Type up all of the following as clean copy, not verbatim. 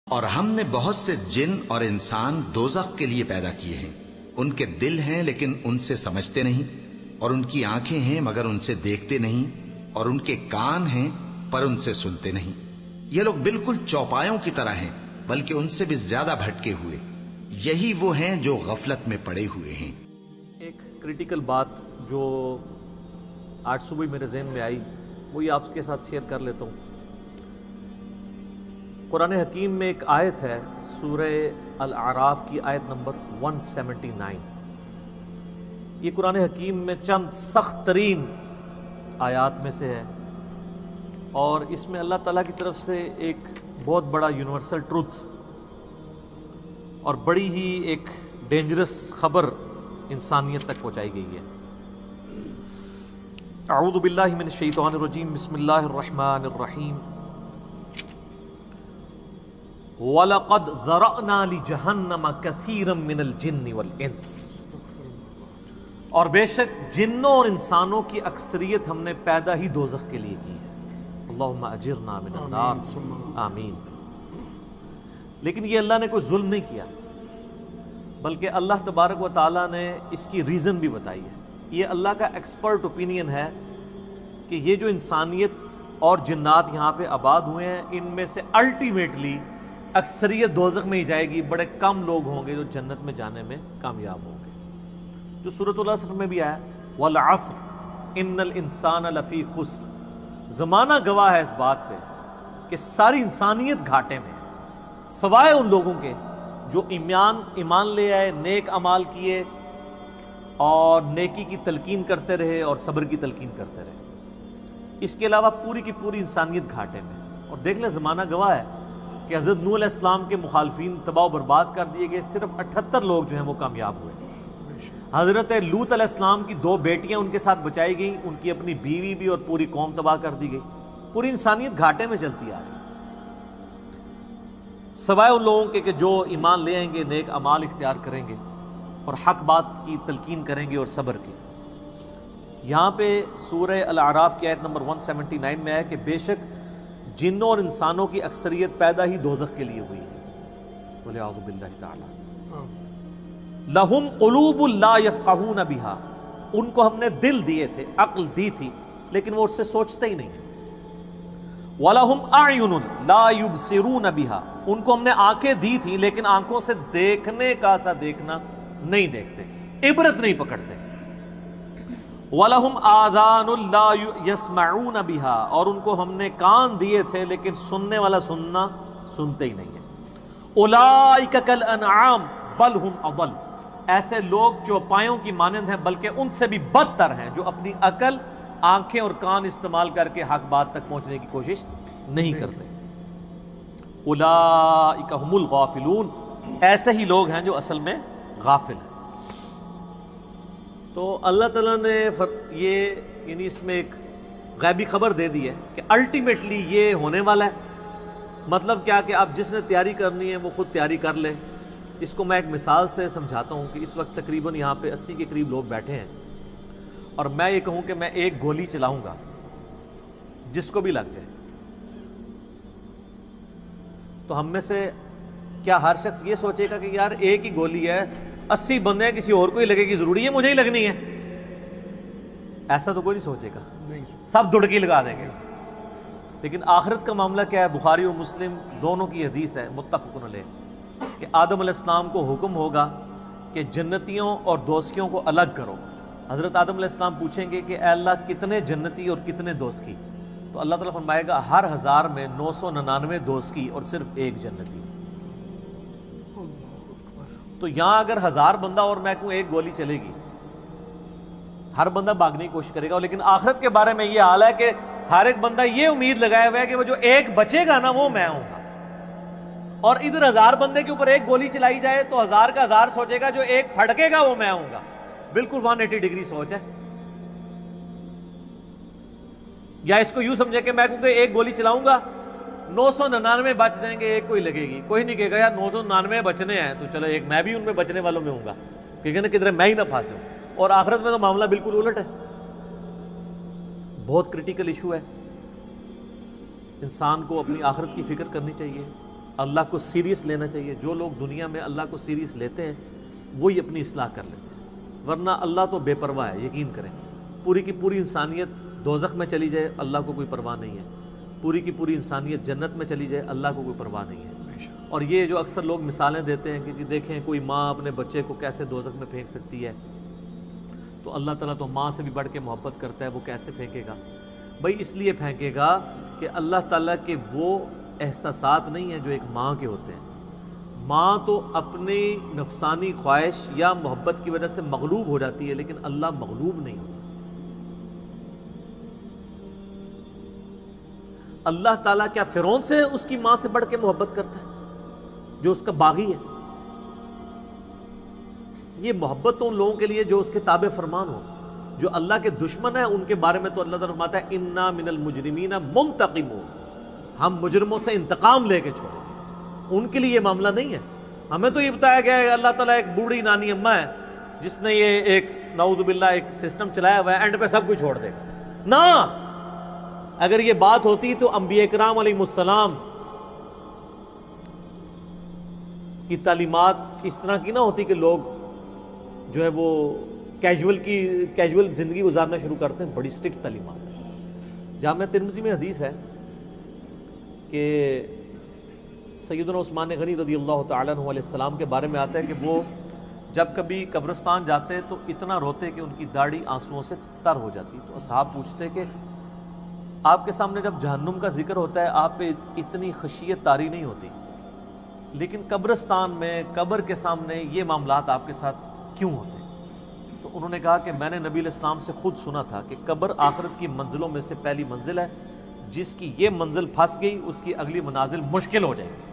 اور ہم نے بہت سے جن اور انسان دوزخ کے لیے پیدا کیے ہیں، ان کے دل ہیں لیکن ان سے سمجھتے نہیں، اور ان کی آنکھیں ہیں مگر ان سے دیکھتے نہیں، اور ان کے کان ہیں پر ان سے سنتے نہیں۔ یہ لوگ بالکل چوپایوں کی طرح ہیں بلکہ ان سے بھی زیادہ بھٹکے ہوئے۔ یہی وہ ہیں جو غفلت میں پڑے ہوئے ہیں۔ ایک کریٹیکل بات جو آج صبح میرے ذہن میں آئی وہی آپ کے ساتھ شیئر کر لیتا ہوں۔ قرآن حکیم میں ایک آیت ہے، سورہ الاعراف کی آیت نمبر 179۔ یہ قرآن حکیم میں چند سخت ترین آیات میں سے ہے، اور اس میں اللہ تعالیٰ کی طرف سے ایک بہت بڑا یونیورسل ٹروتھ اور بڑی ہی ایک ڈینجرس خبر انسانیت تک پہنچائی گئی ہے۔ اعوذ باللہ من الشیطان الرجیم، بسم اللہ الرحمن الرحیم۔ وَلَقَدْ ذَرَأْنَا لِجَهَنَّمَ كَثِيرًا مِنَ الْجِنِّ وَالْإِنسِ، اور بے شک جنوں اور انسانوں کی اکثریت ہم نے پیدا ہی دوزخ کے لیے کی ہے۔ اللہم اجرنا من النار، آمین۔ لیکن یہ اللہ نے کوئی ظلم نہیں کیا، بلکہ اللہ تبارک و تعالیٰ نے اس کی ریزن بھی بتائی ہے۔ یہ اللہ کا ایکسپرٹ اوپینین ہے کہ یہ جو انسانیت اور جنات یہاں پہ آباد ہوئے ہیں، ان میں سے الٹیمیٹلی اکثریت دوزخ میں ہی جائے گی، بڑے کم لوگ ہوں گے جو جنت میں جانے میں کامیاب ہوں گے۔ جو سورۃ العصر میں بھی آیا، وَالْعَصْرِ إِنَّ الْإِنسَانَ لَفِي خُسْرٍ، زمانہ گواہ ہے اس بات پہ کہ ساری انسانیت گھاٹے میں ہے، سوائے ان لوگوں کے جو ایمان لے آئے، نیک اعمال کیے اور نیکی کی تلقین کرتے رہے اور صبر کی تلقین کرتے رہے۔ اس کے علاوہ پوری کی پوری انسانیت گھاٹے میں۔ اور دیکھ لیں زمانہ گواہ ہے کہ حضرت نوح علیہ السلام کے مخالفین تباہ و برباد کر دیے گئے، صرف 78 لوگ جو ہیں وہ کامیاب ہوئے۔ حضرت لوط علیہ السلام کی 2 بیٹیاں ان کے ساتھ بچائی گئیں، ان کی اپنی بیوی بھی، اور پوری قوم تباہ کر دی گئی۔ پوری انسانیت گھاٹے میں چلتی آ رہی، سوائے ان لوگوں کے کہ جو ایمان لے آئیں گے، نیک اعمال اختیار کریں گے اور حق بات کی تلقین کریں گے اور صبر کی۔ یہاں پہ سورہ الاعراف کی آیت نمبر 179 میں ہے کہ بے شک جنوں اور انسانوں کی اکثریت پیدا ہی دوزخ کے لیے ہوئی ہے۔ وَلِعَوْذُ بِاللَّهِ تَعَالَى لَهُمْ قُلُوبٌ لَا يَفْقَهُونَ بِهَا، ان کو ہم نے دل دیے تھے، عقل دی تھی، لیکن وہ اس سے سوچتے ہی نہیں۔ وَلَهُمْ أَعْيُنٌ لَا يُبْصِرُونَ بِهَا، ان کو ہم نے آنکھیں دی تھی لیکن آنکھوں سے دیکھنے کا سا دیکھنا نہیں دیکھتے، عبرت نہیں پکڑتے۔ وَلَهُمْ آذَانٌ لَا يَسْمَعُونَ بِهَا، اور ان کو ہم نے کان دیے تھے لیکن سننے والا سننا سنتے ہی نہیں ہے۔ أُولَئِكَ كَالْأَنْعَامِ بَلْ هُمْ أَضَلُّ، ایسے لوگ چوپایوں کی مانند ہیں بلکہ ان سے بھی بدتر ہیں، جو اپنی عقل، آنکھیں اور کان استعمال کر کے حق بات تک پہنچنے کی کوشش نہیں کرتے۔ أُولَئِكَ هُمُ الْغَافِلُونَ، ایسے ہی لوگ ہیں جو اصل میں غافل ہیں۔ تو اللہ تعالیٰ نے یہ یعنی اس میں ایک غیبی خبر دے دی ہے کہ الٹیمیٹلی یہ ہونے والا ہے۔ مطلب کیا کہ اب جس نے تیاری کرنی ہے وہ خود تیاری کر لے۔ اس کو میں ایک مثال سے سمجھاتا ہوں کہ اس وقت تقریباً یہاں پہ 80 کے قریب لوگ بیٹھے ہیں، اور میں یہ کہوں کہ میں ایک گولی چلاؤں گا جس کو بھی لگ جائے، تو ہم میں سے کیا ہر شخص یہ سوچے گا کہ یار ایک ہی گولی ہے، 80 بندے ہیں، کسی اور کو ہی لگے گی، ضروری ہے مجھے ہی لگنی ہے؟ ایسا تو کوئی نہیں سوچے گا، سب دڑکی لگا دیں گے۔ لیکن آخرت کا معاملہ کیا ہے؟ بخاری اور مسلم دونوں کی حدیث ہے، متفق علیہ، کہ آدم علیہ السلام کو حکم ہوگا کہ جنتیوں اور دوزخیوں کو الگ کرو۔ حضرت آدم علیہ السلام پوچھیں گے کہ اے اللہ کتنے جنتی اور کتنے دوزخی؟ تو اللہ تعالیٰ فرمائے گا ہر 1000 میں 999 دوزخی اور صرف 1 جنتی۔ تو یہاں اگر 1000 بندہ اور میں کہوں ایک گولی چلے گی، ہر بندہ بھاگنے کی کوشش کرے گا، لیکن آخرت کے بارے میں یہ حال ہے کہ ہر ایک بندہ یہ امید لگائے ہوئے ہے کہ وہ جو ایک بچے گا نا وہ میں ہوں گا۔ اور ادھر 1000 بندے کے اوپر ایک گولی چلائی جائے تو 1000 کا 1000 سوچے گا جو ایک پھڑکے گا وہ میں ہوں گا۔ بالکل 180 ڈگری سوچ ہے۔ یا اس کو یوں سمجھے کہ میں کہوں کہ ایک گولی چلاؤں گا، 999 بچ جائیں گے، ایک کوئی لگے گی، کوئی نہیں کہے گا یار 999 بچنے ہیں تو چلو ایک میں بھی ان میں بچنے والوں میں ہوں گا، کیونکہ نا کدھر میں ہی نہ پھنس جاؤں۔ اور آخرت میں تو معاملہ بالکل الٹ ہے۔ بہت کریٹیکل ایشو ہے، انسان کو اپنی آخرت کی فکر کرنی چاہیے۔ اللہ کو سیریس لینا چاہیے. جو لوگ دنیا میں اللہ کو سیریس لیتے ہیں وہی اپنی اصلاح کر لیتے ہیں، ورنہ اللہ تو بے پرواہ ہے. یقین کریں پوری کی پوری انسانیت دوزخ میں چلی جائے اللہ کو کوئی پرواہ نہیں ہے، پوری کی پوری انسانیت جنت میں چلی جائے اللہ کو کوئی پرواہ نہیں ہے. اور یہ جو اکثر لوگ مثالیں دیتے ہیں کہ جی دیکھیں کوئی ماں اپنے بچے کو کیسے دوزخ میں پھینک سکتی ہے، تو اللہ تعالیٰ تو ماں سے بھی بڑھ کے محبت کرتا ہے، وہ کیسے پھینکے گا؟ بھائی اس لیے پھینکے گا کہ اللہ تعالیٰ کے وہ احساسات نہیں ہیں جو ایک ماں کے ہوتے ہیں. ماں تو اپنی نفسانی خواہش یا محبت کی وجہ سے مغلوب ہو جاتی ہے، لیکن اللہ مغلوب نہیں ہوتا. اللہ تعالیٰ کیا فرعون سے اس کی ماں سے بڑھ کے محبت کرتا ہے جو اس کا باغی ہے؟ یہ محبت تو ان لوگوں کے لیے جو اس کے تابع فرمان ہو. جو اللہ کے دشمن ہیں ان کے بارے میں تو اللہ تعالیٰ فرماتا ہے انا من المجرمین منتقمون، ہم مجرموں سے انتقام لے کے چھوڑیں گے. ان کے لیے یہ معاملہ نہیں ہے. ہمیں تو یہ بتایا گیا ہے اللہ تعالیٰ ایک بوڑھی نانی اماں ہے جس نے یہ ایک نعوذ باللہ ایک سسٹم چلایا ہوا ہے، اینڈ پہ سب کچھ چھوڑ دے گا. نہ، اگر یہ بات ہوتی تو انبیاء کرام علیہ السلام کی تعلیمات اس طرح کی نہ ہوتی کہ لوگ جو ہے وہ کیجول زندگی گزارنا شروع کرتے ہیں. بڑی سٹرکٹ تعلیمات ہیں. جامع ترمذی میں حدیث ہے کہ سیدنا عثمان غنی رضی اللہ تعالیٰ عنہ علیہ السلام کے بارے میں آتا ہے کہ وہ جب کبھی قبرستان جاتے تو اتنا روتے کہ ان کی داڑھی آنسوؤں سے تر ہو جاتی. تو اصحاب پوچھتے کہ آپ کے سامنے جب جہنم کا ذکر ہوتا ہے آپ پہ اتنی خشیت طاری نہیں ہوتی، لیکن قبرستان میں قبر کے سامنے یہ معاملات آپ کے ساتھ کیوں ہوتے؟ تو انہوں نے کہا کہ میں نے نبی علیہ السلام سے خود سنا تھا کہ قبر آخرت کی منزلوں میں سے پہلی منزل ہے، جس کی یہ منزل پھنس گئی اس کی اگلی منازل مشکل ہو جائے گی،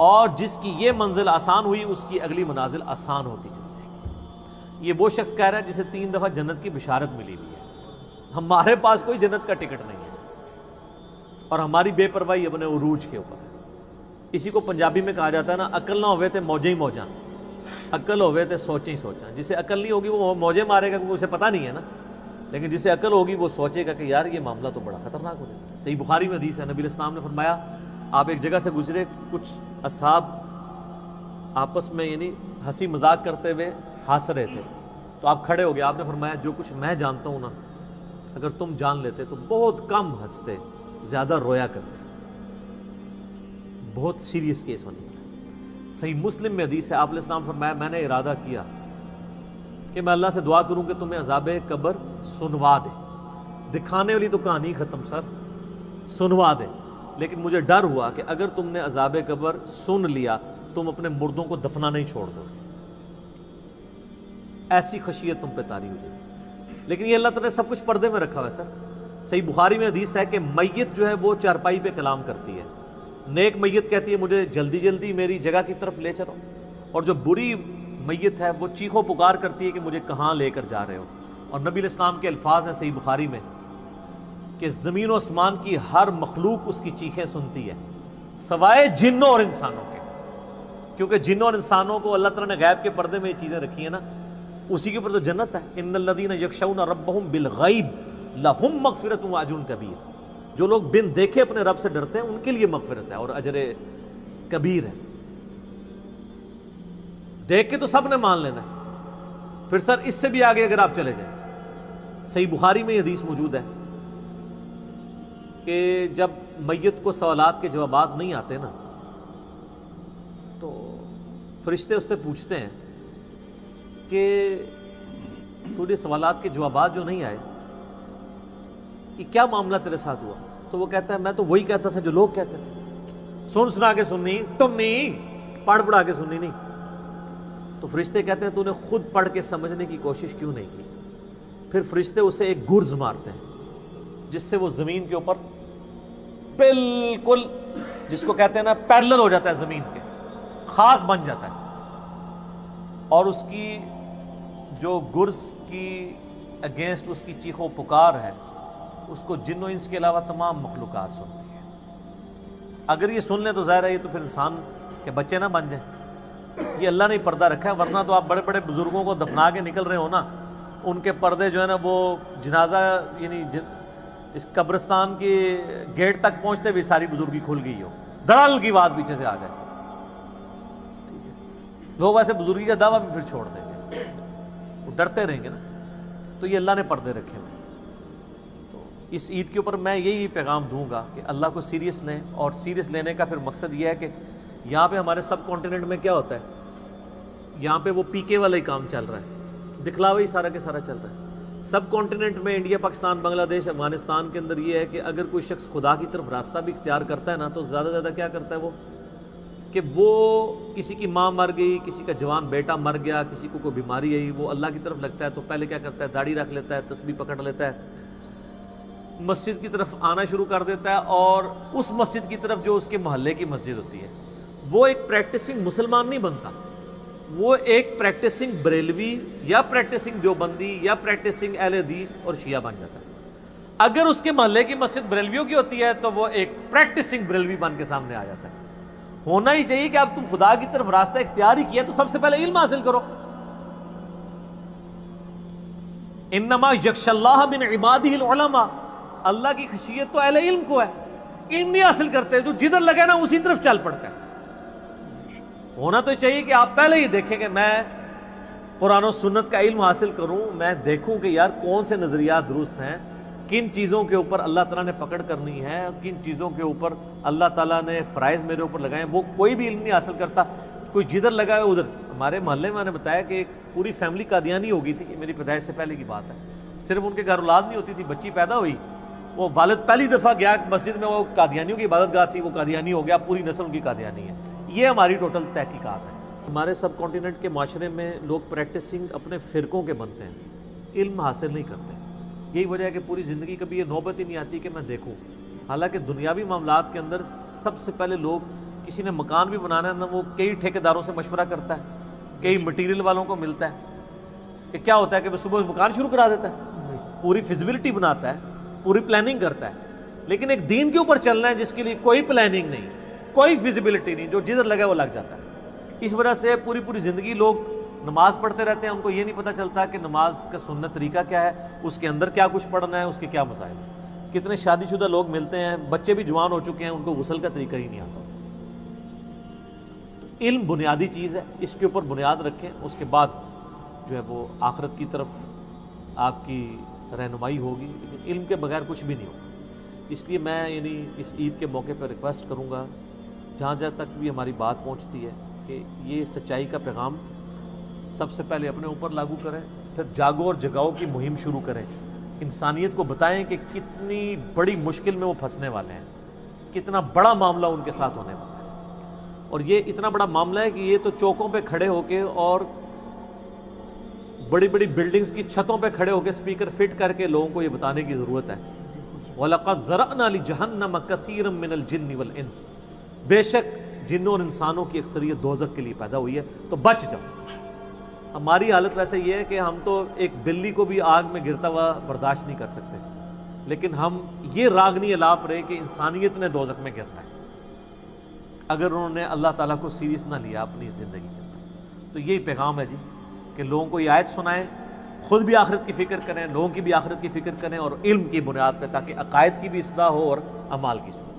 اور جس کی یہ منزل آسان ہوئی اس کی اگلی منازل آسان ہوتی چلی جائے گی. یہ وہ شخص کہہ رہا ہے جسے 3 دفعہ جنت کی بشارت ملی ہوئی ہے. ہمارے پاس کوئی جنت کا ٹکٹ نہیں ہے اور ہماری بے پرواہی اپنے عروج کے اوپر ہے. اسی کو پنجابی میں کہا جاتا ہے نا، عقل نہ ہوئے تے موجیں ہی موجاں، عقل ہوئے تے سوچیں ہی سوچاں. جسے عقل نہیں ہوگی وہ موجیں مارے گا کیونکہ اسے پتہ نہیں ہے نا، لیکن جسے عقل ہوگی وہ سوچے گا کہ یار یہ معاملہ تو بڑا خطرناک ہو جائے گا. صحیح بخاری میں حدیث ہے، نبی علیہ السلام نے فرمایا آپ ایک جگہ سے گزرے، کچھ اصحاب آپس میں یعنی ہنسی مذاق کرتے ہوئے ہنس رہے تھے، تو آپ کھڑے ہو گئے. آپ نے فرمایا جو کچھ میں جانتا ہوں نا اگر تم جان لیتے تو بہت کم ہنستے، زیادہ رویا کرتے. بہت سیریس کیس ہونے والا ہے. صحیح مسلم میں حدیث ہے، آپ علیہ السلام فرمایا میں نے ارادہ کیا کہ میں اللہ سے دعا کروں کہ تمہیں عذاب قبر سنوا دے. دکھانے والی تو کہانی ختم سر، سنوا دے. لیکن مجھے ڈر ہوا کہ اگر تم نے عذاب قبر سن لیا تم اپنے مردوں کو دفنا نہیں چھوڑ دو، ایسی خشیت تم پہ طاری ہو جائے. لیکن یہ اللہ تعالیٰ نے سب کچھ پردے میں رکھا ہوا ہے سر. صحیح بخاری میں حدیث ہے کہ میت جو ہے وہ چارپائی پہ کلام کرتی ہے. نیک میت کہتی ہے مجھے جلدی جلدی میری جگہ کی طرف لے چلو، اور جو بری میت ہے وہ چیخو پکار کرتی ہے کہ مجھے کہاں لے کر جا رہے ہو. اور نبی علیہ السلام کے الفاظ ہیں صحیح بخاری میں کہ زمین و آسمان کی ہر مخلوق اس کی چیخیں سنتی ہے سوائے جنوں اور انسانوں کے، کیونکہ جنوں اور انسانوں کو اللہ تعالیٰ نے غیب کے پردے میں یہ چیزیں رکھی ہیں نا، اسی کے اوپر تو جنت ہے. ان الذین یخشون ربهم بالغیب لہم مغفرۃ واجر کبیر. جو لوگ بن دیکھے اپنے رب سے ڈرتے ہیں ان کے لیے مغفرت ہے اور اجر کبیر ہے. دیکھ کے تو سب نے مان لینا ہے، پھر سر اس سے بھی آگے اگر آپ چلے جائیں صحیح بخاری میں یہ حدیث موجود ہے کہ جب میت کو سوالات کے جوابات نہیں آتے نا تو فرشتے اس سے پوچھتے ہیں کہ تجھے سوالات کے جوابات جو نہیں آئے یہ کیا معاملہ تیرے ساتھ ہوا؟ تو وہ کہتا ہے میں تو وہی کہتا تھا جو لوگ کہتے تھے، سن سنا کے سننی ٹنی، پڑھ پڑھا کے سننی نہیں. تو فرشتے کہتے ہیں تو نے خود پڑھ کے سمجھنے کی کوشش کیوں نہیں کی؟ پھر فرشتے اسے ایک گرز مارتے ہیں جس سے وہ زمین کے اوپر بالکل جس کو کہتے ہیں نا پیرلل ہو جاتا ہے، زمین کے خاک بن جاتا ہے. اور اس کی جو گرز کی اگینسٹ اس کی چیخو پکار ہے اس کو جن و انس کے علاوہ تمام مخلوقات سنتی ہے. اگر یہ سن لیں تو ظاہر ہے یہ تو پھر انسان کے بچے نہ بن جائیں. یہ اللہ نے پردہ رکھا ہے، ورنہ تو آپ بڑے بڑے بزرگوں کو دفنا کے نکل رہے ہو نا، ان کے پردے جو ہے نا وہ جنازہ یعنی اس قبرستان کے گیٹ تک پہنچتے بھی ساری بزرگی کھل گئی ہو. دڑال کی بات پیچھے سے آ جائے. ٹھیک ہے, لوگ ایسے بزرگی کا دعویٰ بھی پھر چھوڑ دیں گے, وہ ڈرتے رہیں گے نا. تو یہ اللہ نے پردے رکھے ہوئے. تو اس عید کے اوپر میں یہی پیغام دوں گا کہ اللہ کو سیریس لیں, اور سیریس لینے کا پھر مقصد یہ ہے کہ یہاں پہ ہمارے سب کانٹیننٹ میں کیا ہوتا ہے, یہاں پہ وہ پی کے والا ہی کام چل رہا ہے, دکھلاوا ہی سارا کے سارا چل رہا ہے. سب کانٹیننٹ میں انڈیا, پاکستان, بنگلہ دیش, افغانستان کے اندر یہ ہے کہ اگر کوئی شخص خدا کی طرف راستہ بھی اختیار کرتا ہے نا, تو زیادہ زیادہ کیا کرتا ہے وہ, کہ وہ کسی کی ماں مر گئی, کسی کا جوان بیٹا مر گیا, کسی کو کوئی بیماری آئی, وہ اللہ کی طرف لگتا ہے تو پہلے کیا کرتا ہے, داڑھی رکھ لیتا ہے, تسبیح پکڑ لیتا ہے, مسجد کی طرف آنا شروع کر دیتا ہے, اور اس مسجد کی طرف جو اس کے محلے کی مسجد ہوتی ہے, وہ ایک پریکٹسنگ مسلمان نہیں بنتا, وہ ایک پریکٹسنگ بریلوی یا پریکٹسنگ دیوبندی یا پریکٹسنگ اہل حدیث اور شیعہ بن جاتا ہے. اگر اس کے محلے کی مسجد بریلویوں کی ہوتی ہے تو وہ ایک پریکٹسنگ بریلوی بن کے سامنے آ جاتا ہے. ہونا ہی چاہیے کہ اب تم خدا کی طرف راستہ اختیار ہی کیا تو سب سے پہلے علم حاصل کرو. انما یخشی اللہ من عبادہ العلماء, اللہ کی خشیت تو اہل علم کو ہے. علم نہیں حاصل کرتے, جو جدھر لگے نا اسی طرف چل پڑتا ہے. ہونا تو چاہیے کہ آپ پہلے ہی دیکھیں کہ میں قرآن و سنت کا علم حاصل کروں, میں دیکھوں کہ یار کون سے نظریات درست ہیں, کن چیزوں کے اوپر اللہ تعالیٰ نے پکڑ کرنی ہے, کن چیزوں کے اوپر اللہ تعالیٰ نے فرائض میرے اوپر لگائے ہیں. وہ کوئی بھی علم نہیں حاصل کرتا, کوئی جدھر لگا ہے ادھر. ہمارے محلے میں نے بتایا کہ ایک پوری فیملی قادیانی ہو گئی تھی, میری پیدائش سے پہلے کی بات ہے. صرف ان کے گھر اولاد نہیں ہوتی تھی, بچی پیدا ہوئی, وہ والد پہلی دفعہ گیا مسجد میں, وہ قادیانیوں کی عبادت گاہ تھی, وہ قادیانی ہو گیا, پوری نسل ان کی قادیانی ہے. یہ ہماری ٹوٹل تحقیقات ہے. ہمارے سب کانٹیننٹ کے معاشرے میں لوگ پریکٹسنگ اپنے فرقوں کے بنتے ہیں, علم حاصل نہیں کرتے. یہی وجہ ہے کہ پوری زندگی کبھی یہ نوبت ہی نہیں آتی کہ میں دیکھوں. حالانکہ دنیاوی معاملات کے اندر سب سے پہلے لوگ, کسی نے مکان بھی بنانا ہے نا, وہ کئی ٹھیکیداروں سے مشورہ کرتا ہے, کئی مٹیریل والوں کو ملتا ہے. کہ کیا ہوتا ہے کہ وہ صبح مکان شروع کرا دیتا ہے, پوری فیزیبلٹی بناتا ہے, پوری پلاننگ کرتا ہے. لیکن ایک دین کے اوپر چلنا ہے جس کے لیے کوئی پلاننگ نہیں, کوئی فیزیبلٹی نہیں, جو جدھر لگے وہ لگ جاتا ہے. اس وجہ سے پوری زندگی لوگ نماز پڑھتے رہتے ہیں, ان کو یہ نہیں پتہ چلتا کہ نماز کا سنت طریقہ کیا ہے, اس کے اندر کیا کچھ پڑھنا ہے, اس کے کیا مسائل ہیں. کتنے شادی شدہ لوگ ملتے ہیں, بچے بھی جوان ہو چکے ہیں, ان کو غسل کا طریقہ ہی نہیں آتا. علم بنیادی چیز ہے, اس کے اوپر بنیاد رکھیں, اس کے بعد جو ہے وہ آخرت کی طرف آپ کی رہنمائی ہوگی. لیکن علم کے بغیر کچھ بھی نہیں ہوگا. اس لیے میں اس عید کے موقع پر ریکویسٹ کروں گا, جہاں تک بھی ہماری بات پہنچتی ہے, کہ یہ سچائی کا پیغام سب سے پہلے اپنے اوپر لاگو کریں, پھر جاگو اور جگاؤ کی مہم شروع کریں. انسانیت کو بتائیں کہ کتنی بڑی مشکل میں وہ پھنسنے والے ہیں, کتنا بڑا معاملہ ان کے ساتھ ہونے والا ہے. اور یہ اتنا بڑا معاملہ ہے کہ یہ تو چوکوں پہ کھڑے ہو کے اور بڑی بلڈنگز کی چھتوں پہ کھڑے ہو کے اسپیکر فٹ کر کے لوگوں کو یہ بتانے کی ضرورت ہے. وَلَقَدْ ذَرَأْنَا لِجَهَنَّمَ كَثِيرًا مِّنَ الْجِنِّ وَالْإِنسِ, بے شک جنوں اور انسانوں کی اکثریت دوزخ کے لیے پیدا ہوئی ہے, تو بچ جاؤ. ہماری حالت ویسے یہ ہے کہ ہم تو ایک بلی کو بھی آگ میں گرتا ہوا برداشت نہیں کر سکتے, لیکن ہم یہ راگنی الاپ رہے کہ انسانیت نے دوزخ میں گرنا ہے اگر انہوں نے اللہ تعالیٰ کو سیریس نہ لیا اپنی زندگی کے اندر. تو یہی پیغام ہے جی, کہ لوگوں کو یہ آیت سنائیں, خود بھی آخرت کی فکر کریں, لوگوں کی بھی آخرت کی فکر کریں, اور علم کی بنیاد پہ, تاکہ عقائد کی بھی اصلاح ہو اور اعمال کی اصلاح.